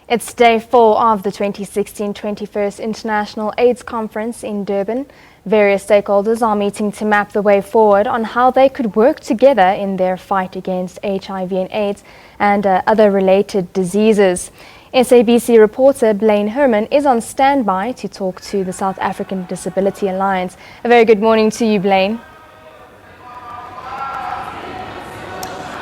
It's day 4 of the 2016 21st International AIDS Conference in Durban. Various stakeholders are meeting to map the way forward on how they could work together in their fight against HIV and AIDS and other related diseases. SABC reporter Blain Herman is on standby to talk to the South African Disability Alliance. A very good morning to you, Blain.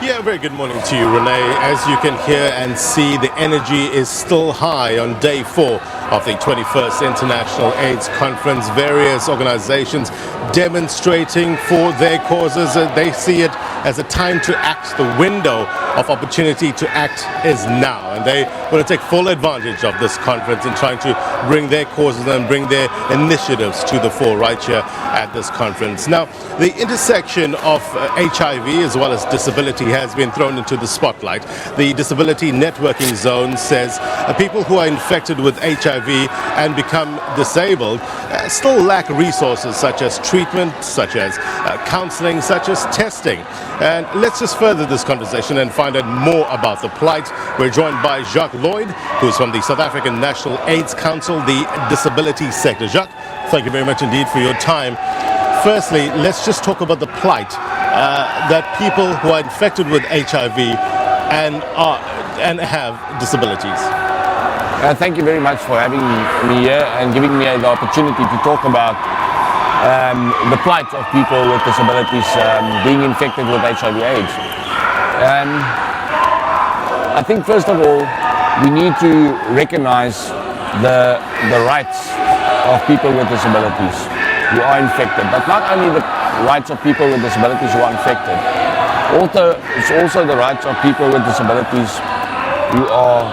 Yeah, very good morning to you, Renee. As you can hear and see, the energy is still high on day 4 of the 21st International AIDS Conference. Various organizations demonstrating for their causes. They see it as a time to act. The window of opportunity to act is now, and they want to take full advantage of this conference in trying to bring their causes and bring their initiatives to the fore right here at this conference. Now, the intersection of HIV as well as disability has been thrown into the spotlight. The Disability Networking Zone says people who are infected with HIV and become disabled still lack resources such as treatment, such as counseling, such as testing. And let's just further this conversation and find out more about the plight. We're joined by Jacques Llyoyd, who's from the South African National AIDS Council, the disability sector. Jacques, thank you very much indeed for your time. Firstly, let's just talk about the plight that people who are infected with HIV and have disabilities. Thank you very much for having me here and giving me the opportunity to talk about the plight of people with disabilities being infected with HIV/AIDS. I think first of all we need to recognize the rights of people with disabilities who are infected, but not only the rights of people with disabilities who are infected, it's also the rights of people with disabilities who are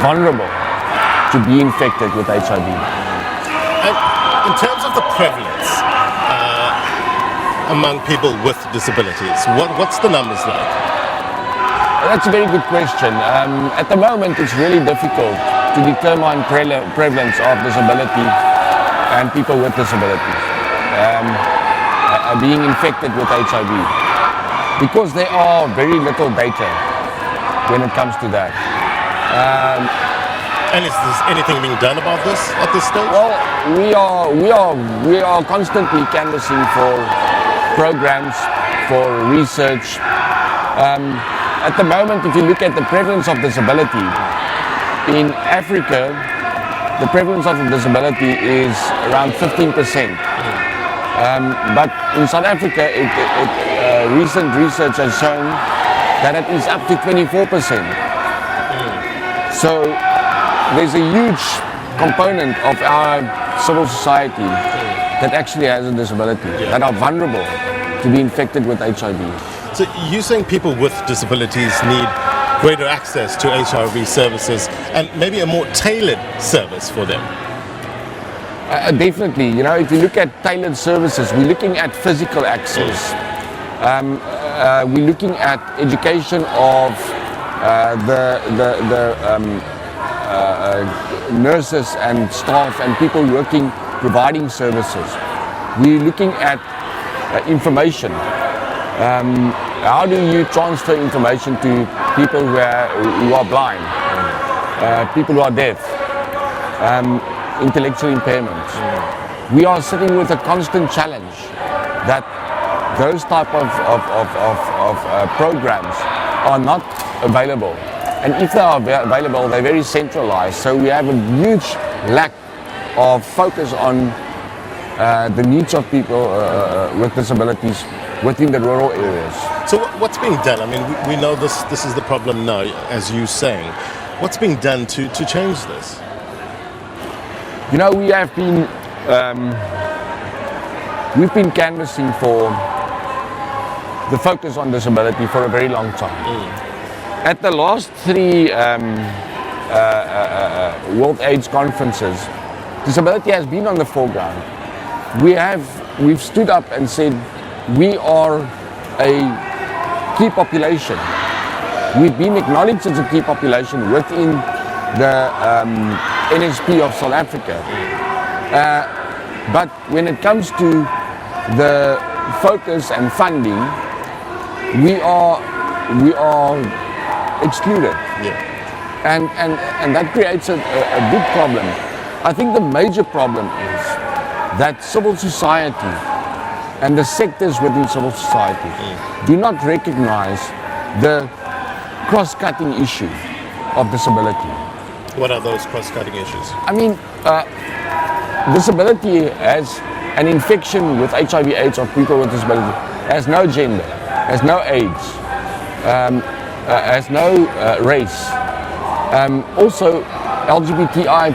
vulnerable to be infected with HIV. And in terms of the prevalence among people with disabilities, what's the numbers like? That's a very good question. At the moment, it's really difficult to determine prevalence of disability and people with disabilities being infected with HIV, because there are very little data when it comes to that. And is anything being done about this at this stage? Well, we are constantly canvassing for programs, for research. At the moment, if you look at the prevalence of disability in Africa, the prevalence of disability is around 15%. But in South Africa, recent research has shown that it is up to 24%. So there's a huge component of our civil society that actually has a disability, that are vulnerable to be infected with HIV. So you're saying people with disabilities need greater access to HIV services and maybe a more tailored service for them? Definitely. You know, if you look at tailored services, we're looking at physical access. We're looking at education of nurses and staff and people providing services. We're looking at information. How do you transfer information to people who are blind, people who are deaf, intellectual impairments? We are sitting with a constant challenge that those type of programs are not available. And if they are available, they're very centralized. So we have a huge lack of focus on the needs of people with disabilities within the rural areas. So what's being done? I mean, we know this is the problem now, as you're saying. What's being done to change this? You know, we've been canvassing for the focus on disability for a very long time. At the last 3 World AIDS conferences, disability has been on the foreground. We've stood up and said we are a key population. We've been acknowledged as a key population within the NSP of South Africa. But when it comes to the focus and funding, we are excluded. And that creates a big problem. I think the major problem is that civil society and the sectors within civil society do not recognize the cross-cutting issue of disability. What are those cross-cutting issues? I mean, disability as an infection with HIV/AIDS of people with disability has no gender, has no age, has no race. Also, LGBTI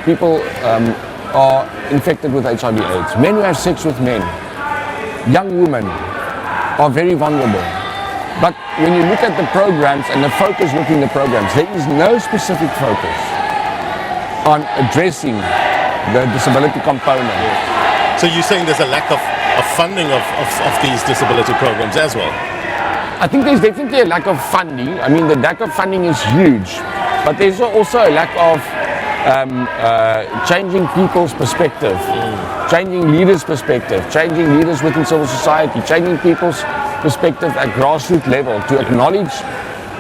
people are infected with HIV/AIDS. Men who have sex with men, young women are very vulnerable. But when you look at the programs and the focus within the programs, there is no specific focus on addressing the disability component. So you're saying there's a lack of funding of these disability programs as well? I think there's definitely a lack of funding. I mean, the lack of funding is huge, but there's also a lack of changing people's perspective, changing leaders' perspective, changing leaders within civil society, changing people's perspective at grassroots level to acknowledge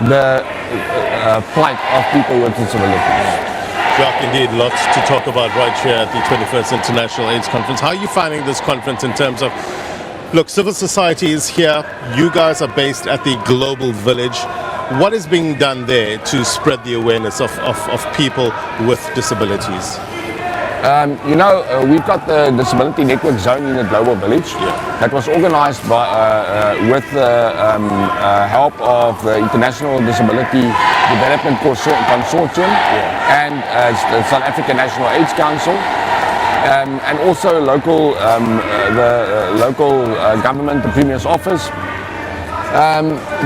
the plight of people with disabilities. Jacques, indeed, lots to talk about right here at the 21st International AIDS Conference. How are you finding this conference in terms of, look, civil society is here, you guys are based at the Global Village. What is being done there to spread the awareness of people with disabilities? We've got the Disability Network Zone in the Global Village that was organized by, with the help of the International Disability Development Consortium and the South African National AIDS Council, and also local, the local government, the Premier's office,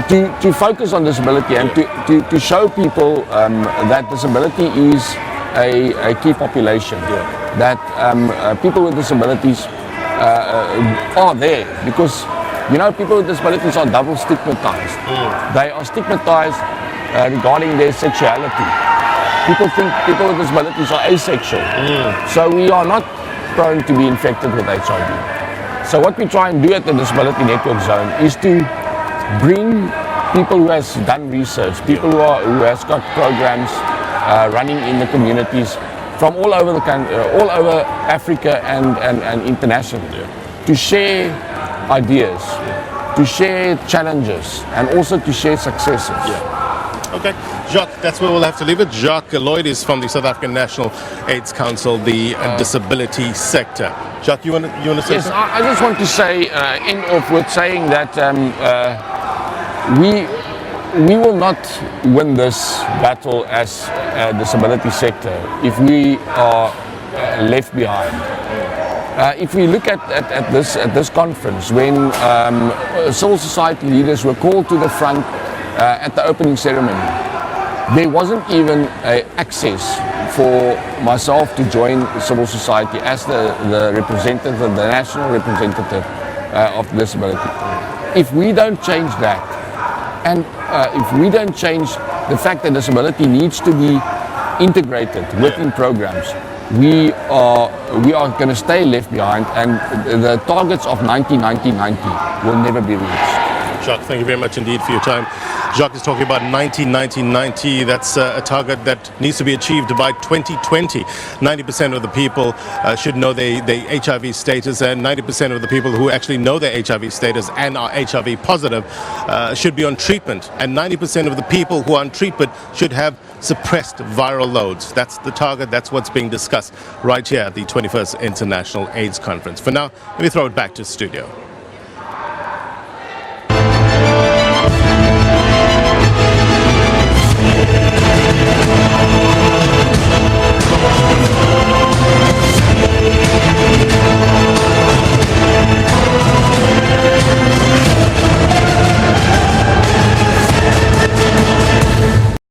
to focus on disability and to show people that disability is a key population, that people with disabilities are there because, people with disabilities are double stigmatized. They are stigmatized regarding their sexuality. People think people with disabilities are asexual. So we are not prone to be infected with HIV. So what we try and do at the Disability Network Zone is to bring people who has done research, people who has got programs running in the communities from all over the country, all over Africa and internationally, to share ideas, to share challenges, and also to share successes. Okay, Jacques, that's where we'll have to leave it. Jacques Llyoyd is from the South African National AIDS Council, the disability sector. Jacques, you want to say yes, something? I just want to say, end off with saying that we will not win this battle as a disability sector if we are left behind. If we look at this conference, when civil society leaders were called to the front at the opening ceremony, there wasn't even access for myself to join civil society as the representative, the national representative of disability. If we don't change that, and if we don't change the fact that disability needs to be integrated within programs, we are going to stay left behind, and the targets of 90-90-90 will never be reached. Jacques, thank you very much indeed for your time. Jacques is talking about 90-90-90. That's a target that needs to be achieved by 2020. 90% of the people should know their HIV status, and 90% of the people who actually know their HIV status and are HIV positive should be on treatment. And 90% of the people who are on treatment should have suppressed viral loads. That's the target. That's what's being discussed right here at the 21st International AIDS Conference. For now, let me throw it back to the studio.